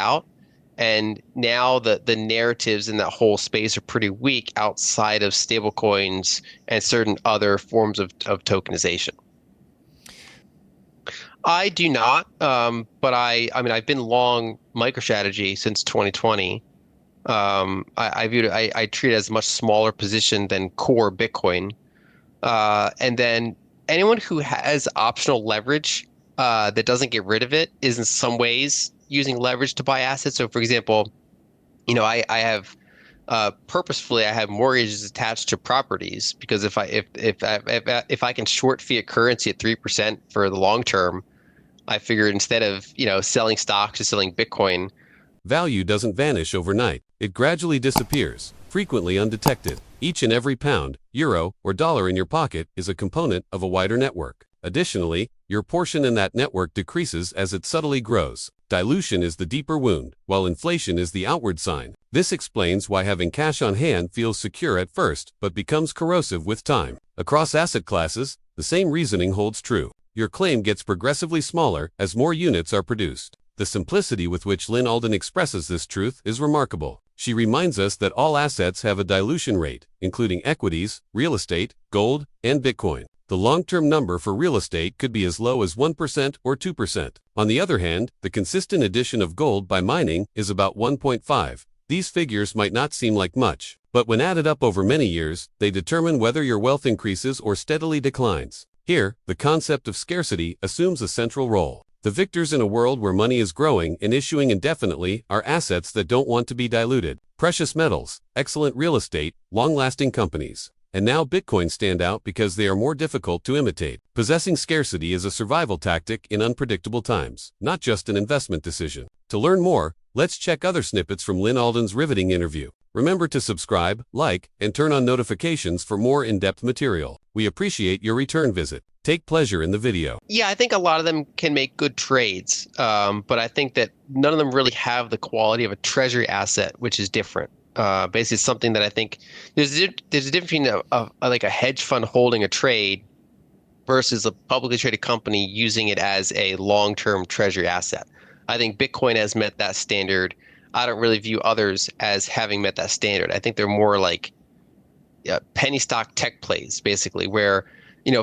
out. And now the narratives in that whole space are pretty weak outside of stablecoins and certain other forms of tokenization. I do not, but I mean, I've been long MicroStrategy since 2020. I viewed it, I treat it as a much smaller position than core Bitcoin. And then anyone who has optional leverage that doesn't get rid of it is in some ways using leverage to buy assets. So, for example, I have purposefully I have mortgages attached to properties because if I can short fiat currency at 3% for the long term, I figured instead of selling stocks or selling Bitcoin. Value doesn't vanish overnight. It gradually disappears, frequently undetected. Each and every pound, euro, or dollar in your pocket is a component of a wider network. Additionally, your portion in that network decreases as it subtly grows. Dilution is the deeper wound, while inflation is the outward sign. This explains why having cash on hand feels secure at first, but becomes corrosive with time. Across asset classes, the same reasoning holds true. Your claim gets progressively smaller as more units are produced. The simplicity with which Lyn Alden expresses this truth is remarkable. She reminds us that all assets have a dilution rate, including equities, real estate, gold, and Bitcoin. The long-term number for real estate could be as low as 1% or 2%. On the other hand, the consistent addition of gold by mining is about 1.5. These figures might not seem like much, but when added up over many years, they determine whether your wealth increases or steadily declines. Here, the concept of scarcity assumes a central role. The victors in a world where money is growing and issuing indefinitely are assets that don't want to be diluted. Precious metals, excellent real estate, long-lasting companies. And now Bitcoin stand out because they are more difficult to imitate. Possessing scarcity is a survival tactic in unpredictable times, not just an investment decision. To learn more, let's check other snippets from Lyn Alden's riveting interview. Remember to subscribe, like, and turn on notifications for more in-depth material. We appreciate your return visit. Take pleasure in the video. Yeah, I think a lot of them can make good trades, but I think that none of them really have the quality of a treasury asset, which is different. Basically, it's something that I think there's a difference between like a hedge fund holding a trade versus a publicly traded company using it as a long-term treasury asset. I think Bitcoin has met that standard. I don't really view others as having met that standard. I think they're more like penny stock tech plays, basically, where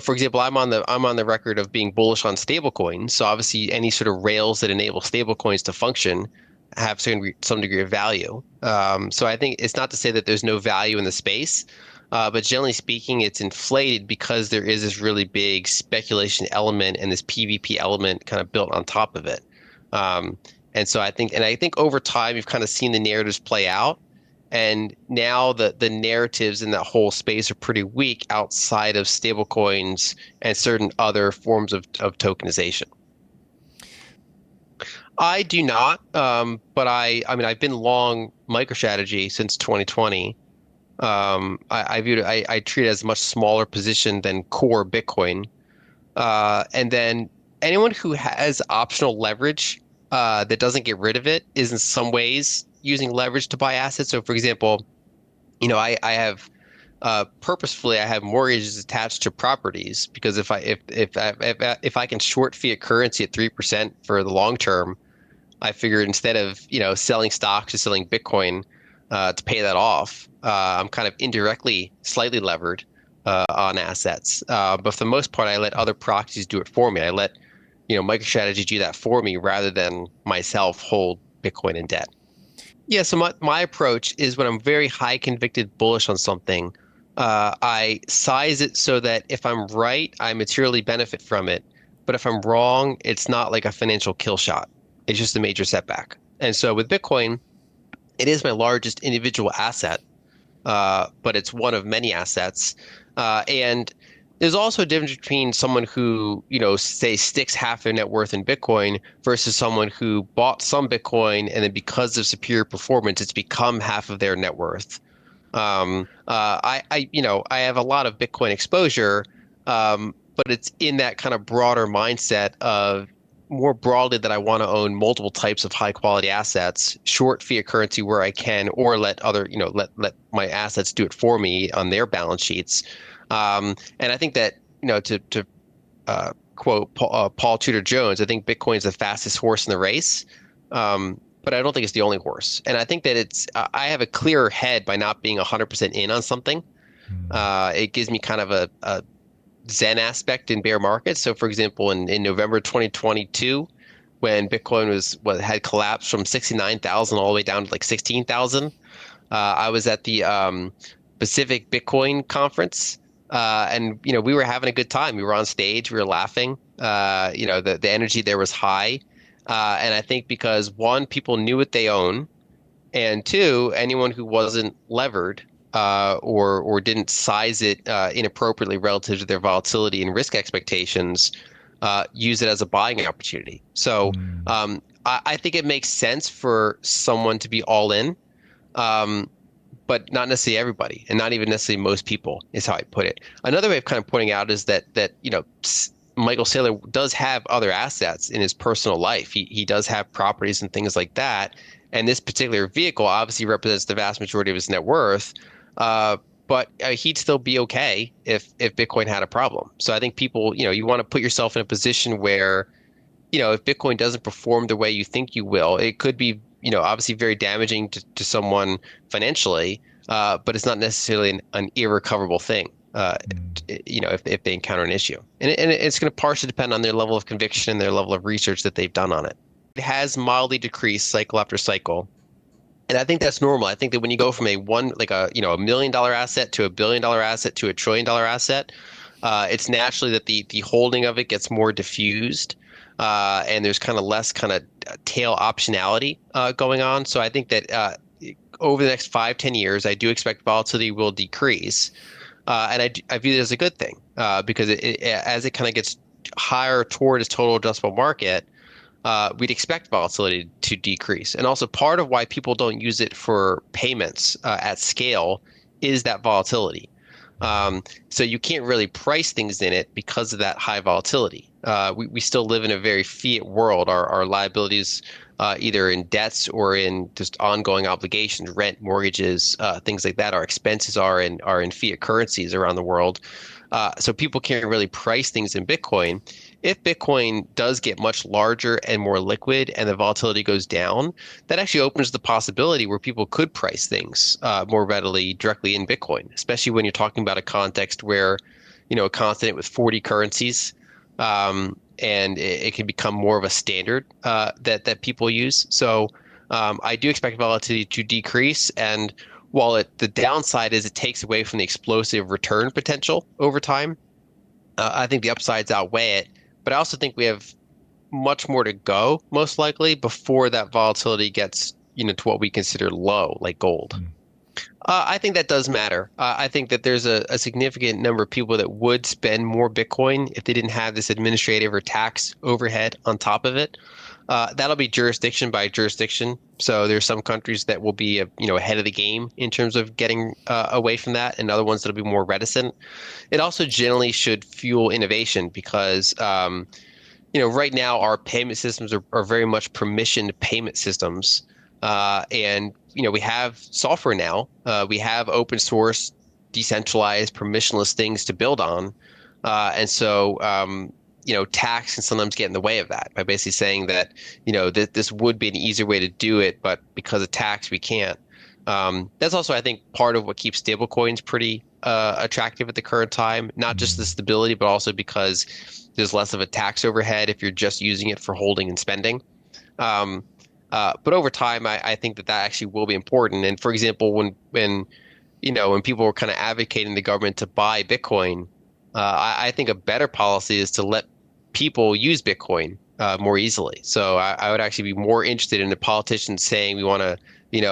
for example, I'm on the record of being bullish on stablecoins. So obviously, any sort of rails that enable stablecoins to function have some degree of value. So I think it's not to say that there's no value in the space, but generally speaking, it's inflated because there is this really big speculation element and this PvP element kind of built on top of it. And so I think over time, you've kind of seen the narratives play out. And now the narratives in that whole space are pretty weak outside of stablecoins and certain other forms of tokenization. I do not, but I mean, I've been long MicroStrategy since 2020. I viewed it, I treat it as a much smaller position than core Bitcoin. And then anyone who has optional leverage that doesn't get rid of it is in some ways using leverage to buy assets. So, for example, I have purposefully I have mortgages attached to properties because if I can short fiat currency at 3% for the long term, I figured instead of selling stocks or selling Bitcoin to pay that off, I'm kind of indirectly slightly levered on assets. But for the most part, I let other proxies do it for me. I let MicroStrategy do that for me rather than myself hold Bitcoin in debt. Yeah, so my approach is when I'm very high convicted bullish on something, I size it so that if I'm right, I materially benefit from it. But if I'm wrong, it's not like a financial kill shot. It's just a major setback. And so with Bitcoin, it is my largest individual asset, but it's one of many assets. And there's also a difference between someone who, say sticks half their net worth in Bitcoin versus someone who bought some Bitcoin and then because of superior performance, it's become half of their net worth. I have a lot of Bitcoin exposure, but it's in that kind of broader mindset of more broadly that I want to own multiple types of high quality assets, short fiat currency where I can, or let other, let my assets do it for me on their balance sheets. And I think that, to quote Paul Tudor Jones, I think Bitcoin is the fastest horse in the race. But but I don't think it's the only horse. And I think that I have a clearer head by not being 100% in on something. Mm. It gives me kind of a Zen aspect in bear markets. So, for example, in November 2022, when Bitcoin had collapsed from 69,000 all the way down to like 16,000, I was at the Pacific Bitcoin conference, and we were having a good time. We were on stage, we were laughing. The energy there was high, and I think because one, people knew what they own, and two, anyone who wasn't levered or didn't size it inappropriately relative to their volatility and risk expectations use it as a buying opportunity. So Mm. I think it makes sense for someone to be all in, but not necessarily everybody, and not even necessarily most people, is how I put it. Another way of kind of pointing out is that Michael Saylor does have other assets in his personal life. He does have properties and things like that. And this particular vehicle obviously represents the vast majority of his net worth. But he'd still be okay if Bitcoin had a problem. So I think people, you want to put yourself in a position where, if Bitcoin doesn't perform the way you think you will, it could be, obviously very damaging to someone financially, but it's not necessarily an irrecoverable thing. Mm. If they encounter an issue, and it's going to partially depend on their level of conviction and their level of research that they've done on it. It has mildly decreased cycle after cycle. And I think that's normal. I think that when you go from a $1 million asset to $1 billion asset to $1 trillion asset, it's naturally that the holding of it gets more diffused, and there's kind of less kind of tail optionality going on. So I think that over the next 5-10 years, I do expect volatility will decrease, and I view it as a good thing because as it kind of gets higher toward its total addressable market, we'd expect volatility to decrease. And also part of why people don't use it for payments at scale is that volatility. So you can't really price things in it because of that high volatility. We still live in a very fiat world. Our liabilities, either in debts or in just ongoing obligations, rent, mortgages, things like that, our expenses are in fiat currencies around the world. So people can't really price things in Bitcoin. If Bitcoin does get much larger and more liquid and the volatility goes down, that actually opens the possibility where people could price things more readily directly in Bitcoin, especially when you're talking about a context where, a continent with 40 currencies, and it can become more of a standard that people use. So I do expect volatility to decrease, and while the downside is it takes away from the explosive return potential over time, I think the upsides outweigh it. But I also think we have much more to go, most likely, before that volatility gets, to what we consider low, like gold. Mm. I think that does matter. I think that there's a significant number of people that would spend more Bitcoin if they didn't have this administrative or tax overhead on top of it. That'll be jurisdiction by jurisdiction. So there's some countries that will be ahead of the game in terms of getting away from that, and other ones that'll be more reticent. It also generally should fuel innovation because right now our payment systems are very much permissioned payment systems, and we have software now. We have open source, decentralized, permissionless things to build on, and so tax can sometimes get in the way of that by basically saying that, this would be an easier way to do it, but because of tax, we can't. That's also, I think, part of what keeps stablecoins pretty attractive at the current time, not just the stability, but also because there's less of a tax overhead if you're just using it for holding and spending. But over time, I think that actually will be important. And for example, when people were kind of advocating the government to buy Bitcoin, I think a better policy is to let people use Bitcoin more easily. So I would actually be more interested in the politicians saying we want to,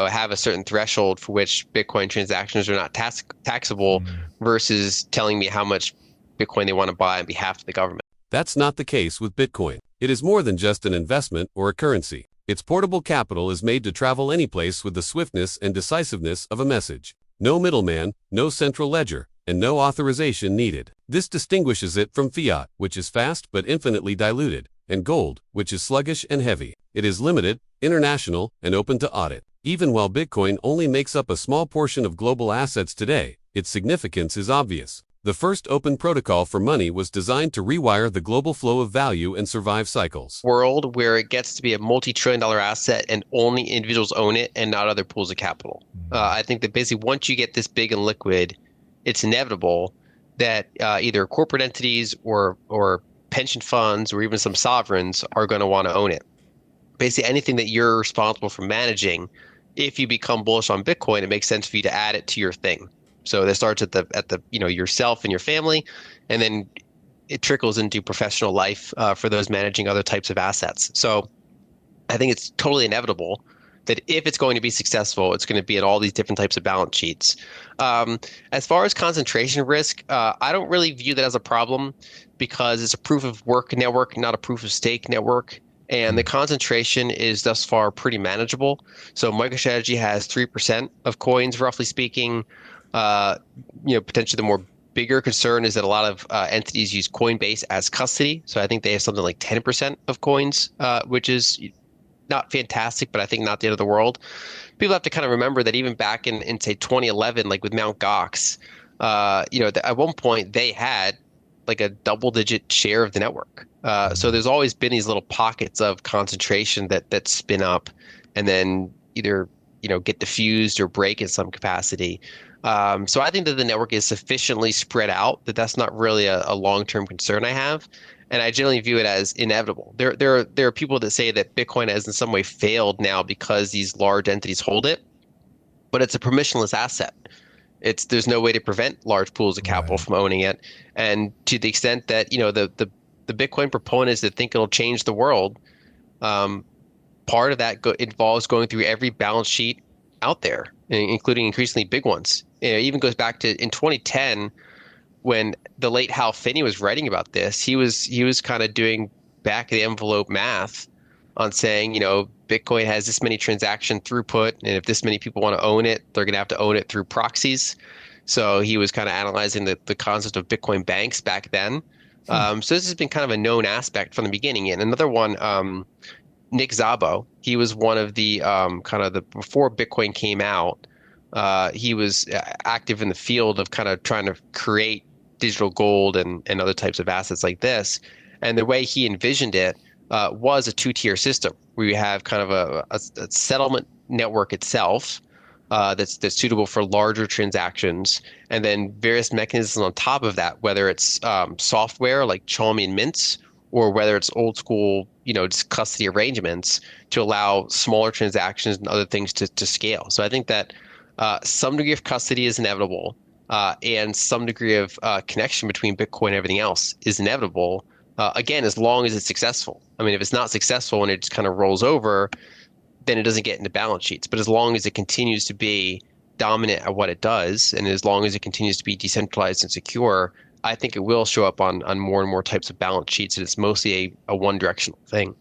have a certain threshold for which Bitcoin transactions are not taxable versus telling me how much Bitcoin they want to buy on behalf of the government. That's not the case with Bitcoin. It is more than just an investment or a currency. Its portable capital is made to travel any place with the swiftness and decisiveness of a message. No middleman, no central ledger, and no authorization needed. This distinguishes it from fiat, which is fast but infinitely diluted, and gold, which is sluggish and heavy. It is limited, international, and open to audit. Even while Bitcoin only makes up a small portion of global assets today, its significance is obvious. The first open protocol for money was designed to rewire the global flow of value and survive cycles. World where it gets to be a multi-trillion dollar asset and only individuals own it and not other pools of capital. I think that basically once you get this big and liquid, it's inevitable that either corporate entities or pension funds or even some sovereigns are going to want to own it. Basically, anything that you're responsible for managing, if you become bullish on Bitcoin, it makes sense for you to add it to your thing. So that starts at the yourself and your family, and then it trickles into professional life for those managing other types of assets. So I think it's totally inevitable that if it's going to be successful, it's going to be in all these different types of balance sheets. As far as concentration risk, I don't really view that as a problem because it's a proof of work network, not a proof of stake network. And the concentration is thus far pretty manageable. So MicroStrategy has 3% of coins, roughly speaking. Potentially the more bigger concern is that a lot of entities use Coinbase as custody. So I think they have something like 10% of coins, which is not fantastic, but I think not the end of the world. People have to kind of remember that even back in say 2011, like with Mt. Gox, at one point they had like a double-digit share of the network. So there's always been these little pockets of concentration that spin up and then either get diffused or break in some capacity. So I think that the network is sufficiently spread out that that's not really a long-term concern I have. And I generally view it as inevitable. There are people that say that Bitcoin has in some way failed now because these large entities hold it, but it's a permissionless asset. There's no way to prevent large pools of capital from owning it. And to the extent that the Bitcoin proponents that think it'll change the world, part of that involves going through every balance sheet out there, including increasingly big ones. It even goes back to in 2010 when the late Hal Finney was writing about this. He was kind of doing back of the envelope math on saying, Bitcoin has this many transaction throughput, and if this many people want to own it, they're going to have to own it through proxies. So he was kind of analyzing the concept of Bitcoin banks back then. So this has been kind of a known aspect from the beginning. And another one, Nick Szabo, he was one of the before Bitcoin came out, he was active in the field of kind of trying to create digital gold and other types of assets like this. And the way he envisioned it was a two-tier system where you have kind of a settlement network itself that's suitable for larger transactions, and then various mechanisms on top of that, whether it's software like Chalmy and Mints, or whether it's old school, just custody arrangements to allow smaller transactions and other things to scale. So I think that some degree of custody is inevitable, and some degree of connection between Bitcoin and everything else is inevitable. Again, as long as it's successful. I mean, if it's not successful and it just kind of rolls over, then it doesn't get into balance sheets. But as long as it continues to be dominant at what it does, and as long as it continues to be decentralized and secure, I think it will show up on more and more types of balance sheets, and it's mostly a one-directional thing.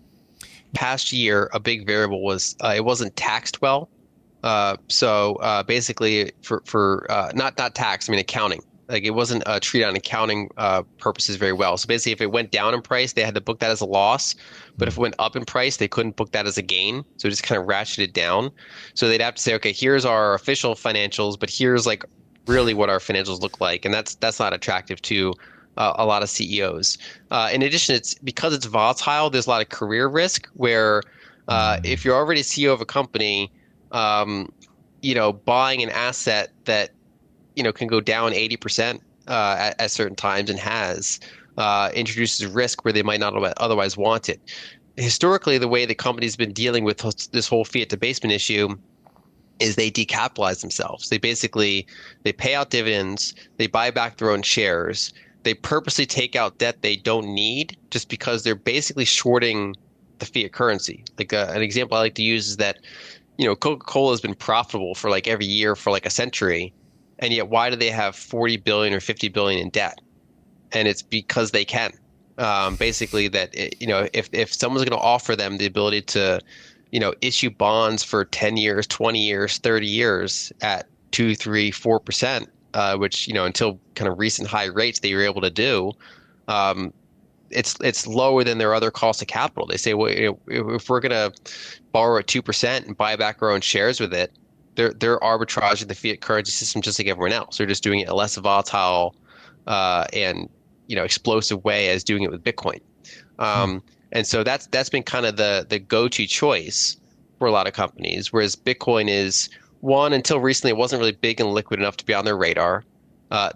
Past year, a big variable was it wasn't taxed well. So basically, for not tax, I mean accounting. Like it wasn't treated on accounting purposes very well. So basically, if it went down in price, they had to book that as a loss. But if it went up in price, they couldn't book that as a gain. So it just kind of ratcheted down. So they'd have to say, okay, here's our official financials, but here's like really what our financials look like, and that's not attractive to a lot of CEOs. In addition, because it's volatile, there's a lot of career risk where if you're already CEO of a company, buying an asset that can go down 80% at certain times and has introduces risk where they might not otherwise want it. Historically, the way the company's been dealing with this whole fiat debasement issue is they decapitalize themselves. They pay out dividends, they buy back their own shares, they purposely take out debt they don't need just because they're basically shorting the fiat currency. Like an example I like to use is that Coca-Cola has been profitable for like every year for like a century, and yet why do they have 40 billion or 50 billion in debt? And it's because they can. Basically, that if someone's going to offer them the ability to issue bonds for 10 years, 20 years, 30 years at 2, 3, 4%, which until kind of recent high rates they were able to do, it's lower than their other cost of capital. They say, well, if we're going to borrow at 2% and buy back our own shares with it, they're arbitraging the fiat currency system just like everyone else. They're just doing it in a less volatile and explosive way as doing it with Bitcoin. Hmm. And so that's been kind of the go-to choice for a lot of companies, whereas Bitcoin is one, until recently, it wasn't really big and liquid enough to be on their radar.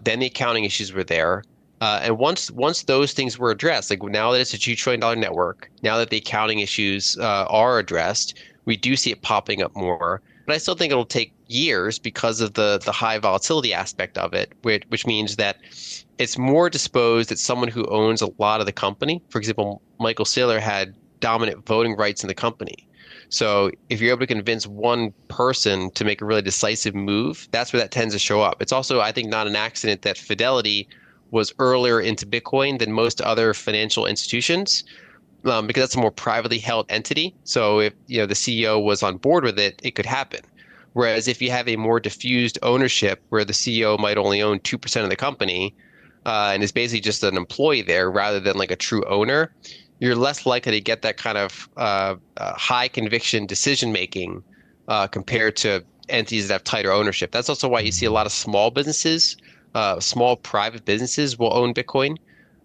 Then the accounting issues were there. And once those things were addressed, like now that it's a $2 trillion network, now that the accounting issues are addressed, we do see it popping up more. But I still think it'll take years because of the high volatility aspect of it, which means that it's more disposed that someone who owns a lot of the company. For example, Michael Saylor had dominant voting rights in the company. So if you're able to convince one person to make a really decisive move, that's where that tends to show up. It's also, I think, not an accident that Fidelity was earlier into Bitcoin than most other financial institutions, because that's a more privately held entity. So if the CEO was on board with it, it could happen. Whereas if you have a more diffused ownership where the CEO might only own 2% of the company, and is basically just an employee there rather than like a true owner, you're less likely to get that kind of high conviction decision making compared to entities that have tighter ownership. That's also why you see a lot of small businesses, small private businesses will own Bitcoin.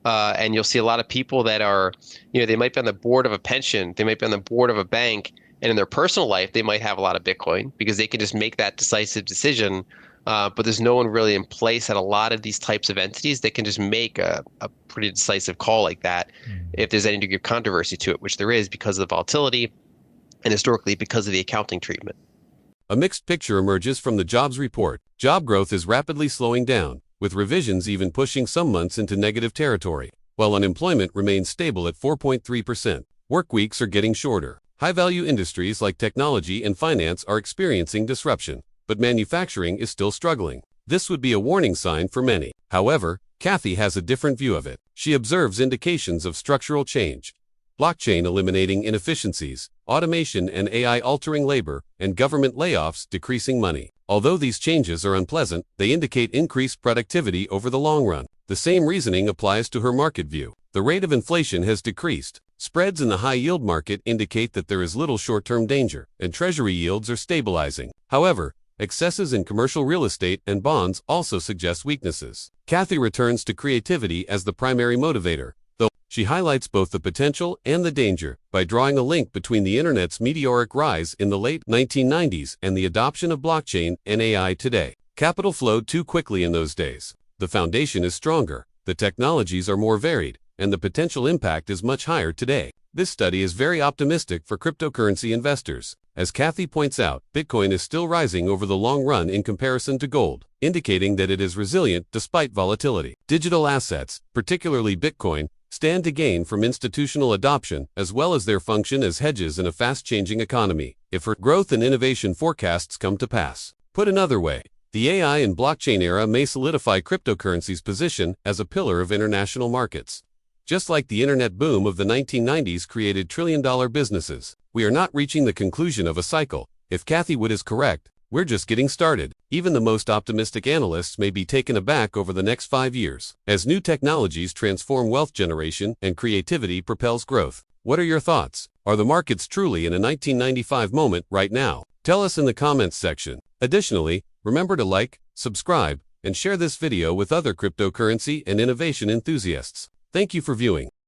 And you'll see a lot of people that are, they might be on the board of a pension, they might be on the board of a bank, and in their personal life, they might have a lot of Bitcoin because they can just make that decisive decision. But there's no one really in place at a lot of these types of entities that can just make a pretty decisive call like that if there's any degree of controversy to it, which there is because of the volatility and historically because of the accounting treatment. A mixed picture emerges from the jobs report. Job growth is rapidly slowing down, with revisions even pushing some months into negative territory, while unemployment remains stable at 4.3%. Work weeks are getting shorter. High-value industries like technology and finance are experiencing disruption, but manufacturing is still struggling. This would be a warning sign for many. However, Kathy has a different view of it. She observes indications of structural change. Blockchain eliminating inefficiencies, automation and AI altering labor, and government layoffs decreasing money. Although these changes are unpleasant, they indicate increased productivity over the long run. The same reasoning applies to her market view. The rate of inflation has decreased. Spreads in the high-yield market indicate that there is little short-term danger, and treasury yields are stabilizing. However, excesses in commercial real estate and bonds also suggest weaknesses. Kathy returns to creativity as the primary motivator, though she highlights both the potential and the danger by drawing a link between the internet's meteoric rise in the late 1990s and the adoption of blockchain and AI today. Capital flowed too quickly in those days. The foundation is stronger, the technologies are more varied, and the potential impact is much higher today. This study is very optimistic for cryptocurrency investors. As Kathy points out, Bitcoin is still rising over the long run in comparison to gold, indicating that it is resilient despite volatility. Digital assets, particularly Bitcoin, stand to gain from institutional adoption as well as their function as hedges in a fast-changing economy, if her growth and innovation forecasts come to pass. Put another way, the AI and blockchain era may solidify cryptocurrency's position as a pillar of international markets. Just like the internet boom of the 1990s created trillion-dollar businesses, we are not reaching the conclusion of a cycle. If Kathy Wood is correct, we're just getting started. Even the most optimistic analysts may be taken aback over the next 5 years, as new technologies transform wealth generation and creativity propels growth. What are your thoughts? Are the markets truly in a 1995 moment right now? Tell us in the comments section. Additionally, remember to like, subscribe, and share this video with other cryptocurrency and innovation enthusiasts. Thank you for viewing.